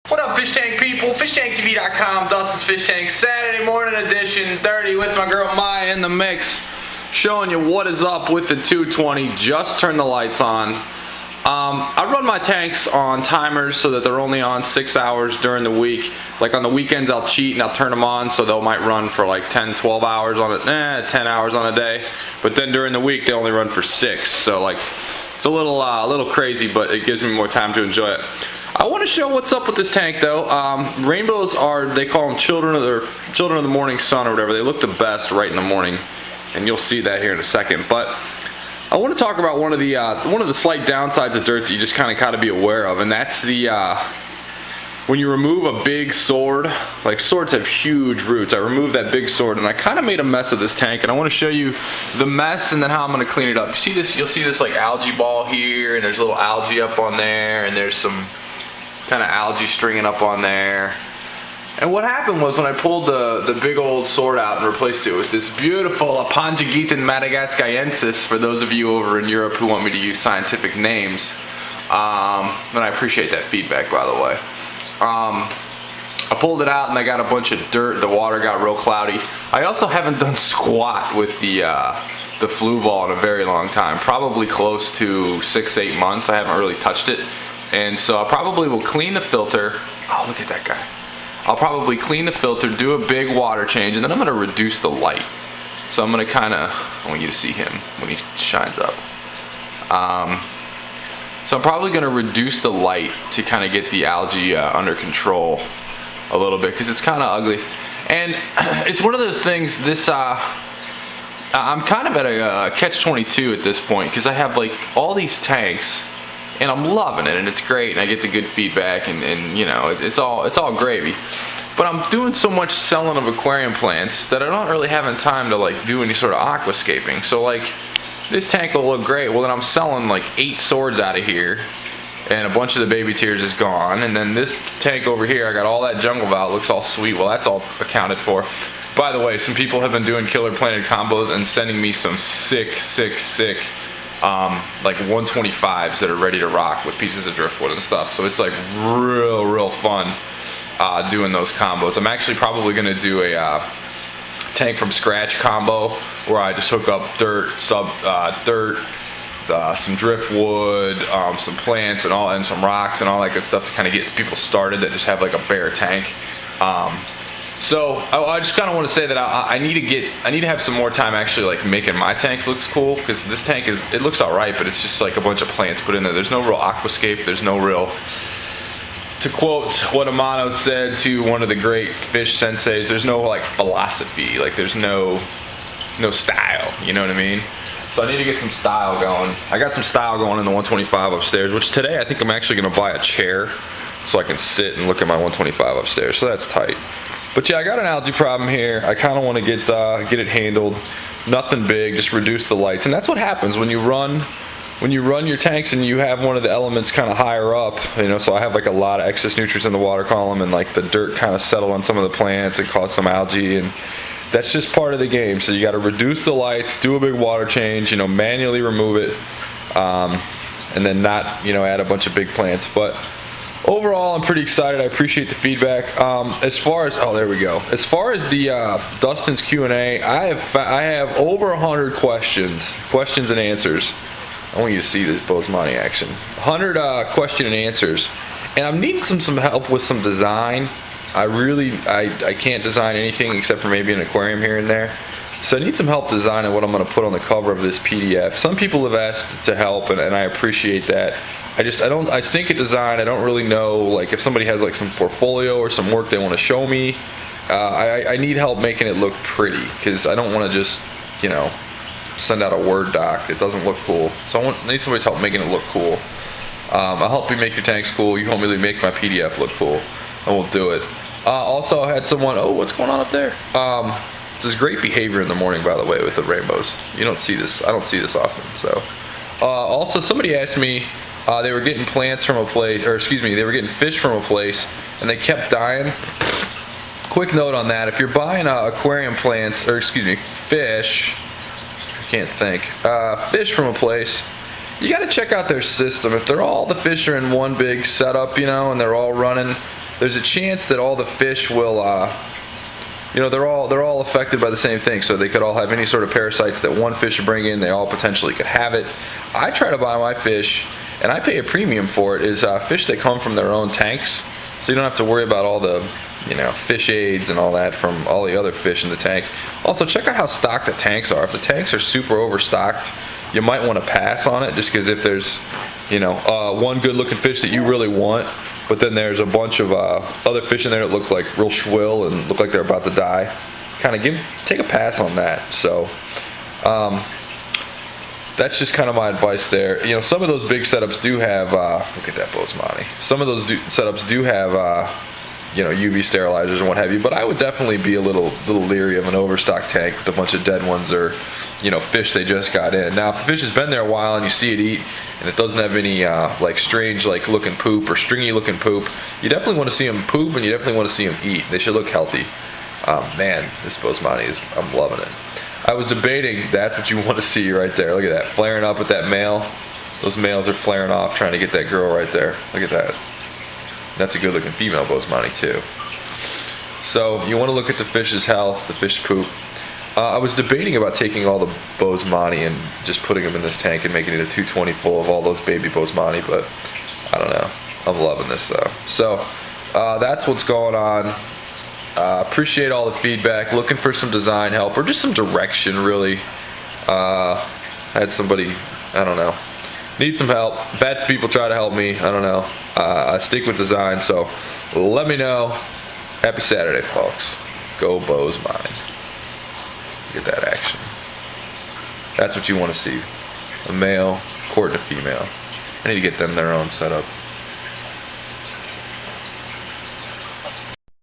What up, Fish Tank people? FishTankTV.com, Dustin's Fish Tank, Saturday morning edition, 30 with my girl Maya in the mix, showing you what is up with the 220. Just turned the lights on. I run my tanks on timers so that they're only on 6 hours during the week. Like on the weekends I'll cheat and I'll turn them on so they might run for like 10-12 hours on it, 10 hours on a day. But then during the week they only run for 6. So like it's a little crazy, but it gives me more time to enjoy it. I want to show what's up with this tank though. Rainbows are, they call them children of the morning sun or whatever. They look the best right in the morning, and you'll see that here in a second. But I want to talk about one of the slight downsides of dirt that you just kind of got to be aware of, and that's the when you remove a big sword. Like swords have huge roots. I removed that big sword and I kind of made a mess of this tank, and I want to show you the mess and then how I'm going to clean it up. You see this? You'll see this like algae ball here, and there's a little algae up on there, and there's some kind of algae stringing up on there. And what happened was when I pulled the big old sword out and replaced it with this beautiful Siamensis madagascariensis, for those of you over in Europe who want me to use scientific names, and I appreciate that feedback, by the way. I pulled it out and I got a bunch of dirt. The water got real cloudy. I also haven't done squat with the flu ball in a very long time, probably close to 6-8 months. I haven't really touched it. And so I probably will clean the filter. Oh, look at that guy. I'll probably clean the filter, do a big water change, and then I'm going to reduce the light. So I'm going to kind of, I want you to see him when he shines up. So I'm probably going to reduce the light to kind of get the algae under control a little bit, because it's kind of ugly. And it's one of those things, I'm kind of at a catch-22 at this point, because I have like all these tanks, and I'm loving it, and it's great, and I get the good feedback, and you know, it's all gravy. But I'm doing so much selling of aquarium plants that I'm not really having time to like do any sort of aquascaping. So like this tank will look great. Well, then I'm selling like 8 swords out of here, and a bunch of the baby tears is gone. And then this tank over here, I got all that jungle val. It looks all sweet. Well, that's all accounted for. By the way, some people have been doing killer planted combos and sending me some sick like 125s that are ready to rock with pieces of driftwood and stuff. So it's like real fun doing those combos. I'm actually probably going to do a tank from scratch combo where I just hook up dirt, some driftwood, some plants and some rocks and all that good stuff to kind of get people started that just have like a bare tank. So I just kind of want to say that I need to have some more time actually like making my tank looks cool, because this tank it looks alright, but it's just like a bunch of plants put in there. There's no real aquascape. There's no real, to quote what Amano said to one of the great fish senseis, there's no like philosophy. Like there's no style. You know what I mean? So I need to get some style going. I got some style going in the 125 upstairs, which today I think I'm actually going to buy a chair so I can sit and look at my 125 upstairs. So that's tight. But yeah, I got an algae problem here. I kind of want to get it handled. Nothing big, just reduce the lights. And that's what happens when you run your tanks and you have one of the elements kind of higher up. You know, so I have like a lot of excess nutrients in the water column, and like the dirt kind of settled on some of the plants and caused some algae, and that's just part of the game. So you got to reduce the lights, do a big water change, you know, manually remove it, and then not, you know, add a bunch of big plants. But overall, I'm pretty excited. I appreciate the feedback. As far as the Dustin's Q&A, I have over 100 questions and answers. I want you to see this Bozeman action. 100 question and answers, and I'm needing some help with some design. I can't design anything except for maybe an aquarium here and there. So I need some help designing what I'm going to put on the cover of this PDF. Some people have asked to help, and I appreciate that. I stink at design. I don't really know, like, if somebody has like some portfolio or some work they want to show me. I need help making it look pretty, because I don't want to just, you know, send out a Word doc that doesn't look cool. So I need somebody's help making it look cool. I'll help you make your tanks cool. You help me make my PDF look cool, and we'll do it. Also, I had someone, oh, what's going on up there? This is great behavior in the morning, by the way, with the rainbows. You don't see this. I don't see this often. So, also, somebody asked me, they were getting plants from a place, or excuse me, they were getting fish from a place, and they kept dying. Quick note on that: if you're buying aquarium plants, or excuse me, fish, I can't think, fish from a place, you got to check out their system. If the fish are in one big setup, you know, and they're all running, there's a chance that all the fish will, they're all affected by the same thing. So they could all have any sort of parasites that one fish bring in. They all potentially could have it. I try to buy my fish, and I pay a premium for it, is fish that come from their own tanks. So you don't have to worry about all the, fish aids and all that from all the other fish in the tank. Also, check out how stocked the tanks are. If the tanks are super overstocked, you might want to pass on it, just because if there's, one good-looking fish that you really want, but then there's a bunch of other fish in there that look like real shrill and look like they're about to die, take a pass on that. So that's just kind of my advice there. Some of those big setups do have, look at that Bosemani. Some of those setups do have, UV sterilizers and what have you. But I would definitely be a little leery of an overstocked tank with a bunch of dead ones or, fish they just got in. Now, if the fish has been there a while and you see it eat and it doesn't have any strange looking poop or stringy looking poop, you definitely want to see them poop and you definitely want to see them eat. They should look healthy. Man, this Bosemani I'm loving it. I was debating, that's what you want to see right there. Look at that, flaring up with that male. Those males are flaring off trying to get that girl right there. Look at that. That's a good looking female Bosemani too. So you want to look at the fish's health, the fish poop. I was debating about taking all the Bosemani and just putting them in this tank and making it a 220 full of all those baby Bosemani, but I don't know. I'm loving this though. So that's what's going on. Appreciate all the feedback. Looking for some design help or just some direction, really. I had somebody, I don't know, need some help. Vets people try to help me. I don't know. I stick with design, so let me know. Happy Saturday, folks. Go Bosemani. Get that action. That's what you want to see. A male courting a female. I need to get them their own setup.